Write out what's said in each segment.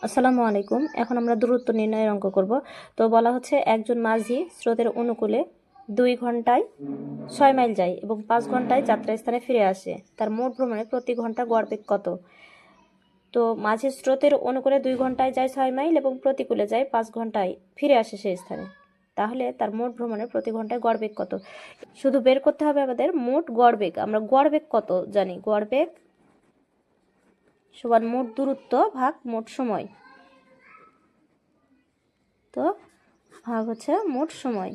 আসসালামু আলাইকুম। এখন আমরা দূরত্ব নির্ণয়ের অঙ্ক করব। তো বলা হচ্ছে একজন মাঝি স্রোতের অনুকূলে 2 ঘন্টায় 6 মাইল যায় এবং 5 ঘন্টায় যাত্রাস্থানে ফিরে আসে। তার মোট ভ্রমণে প্রতি ঘন্টা গড় বেগ কত? তো মাঝি স্রোতের অনুকূলে 2 ঘন্টায় যায় 6 মাইল এবং প্রতিকূলে যায় 5 ঘন্টায় ফিরে আসে সেই স্থানে। তাহলে তার মোট ভ্রমণে প্রতি ঘন্টায় গড় বেগ কত? শুধু বের করতে হবে আমাদের মোট গড় বেগ। আমরা গড় বেগ কত জানি, গড় বেগ সমান মোট দূরত্ব ভাগ মোট সময়। তো ভাগ হচ্ছে মোট সময়।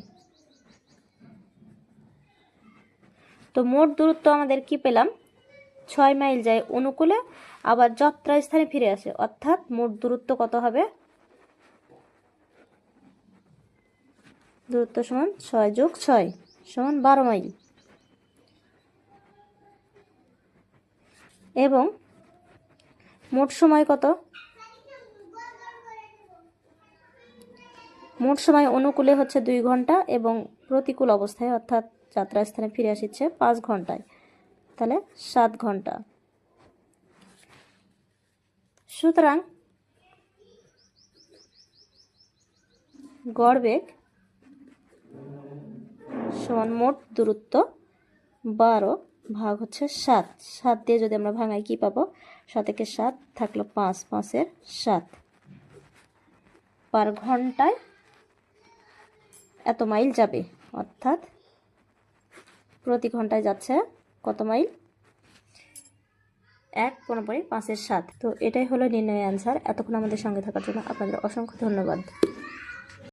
তো মোট দূরত্ব আমাদের কি পেলাম? 6 মাইল যায় অনুকূলে, আবার যাত্রা স্থানে ফিরে আসে, অর্থাৎ মোট দূরত্ব কত হবে? দূরত্ব সমান 6 যোগ 6 সমান 12 মাইল। এবং মোট সময় কত? মোট সময় অনুকূলে হচ্ছে 2 ঘন্টা এবং প্রতিকূল অবস্থায় অর্থাৎ যাত্রা স্থানে ফিরে আসছে 5 ঘন্টায়, তাহলে 7 ঘন্টা। সুতরাং গড় বেগ সমান মোট দূরত্ব 12 ভাগ হচ্ছে 7। 7 দিয়ে যদি আমরা ভাঙাই কি পাবো? 7 থেকে 7 থাকলো 5, 5-এর 7। পার ঘন্টায় এত মাইল যাবে, অর্থাৎ প্রতি ঘন্টায় যাচ্ছে কত মাইল? 1/5 5-এর 7। তো এটাই হলো নির্ণয়ের অ্যান্সার। এতক্ষণ আমাদের সঙ্গে থাকার জন্য আপনাদের অসংখ্য ধন্যবাদ।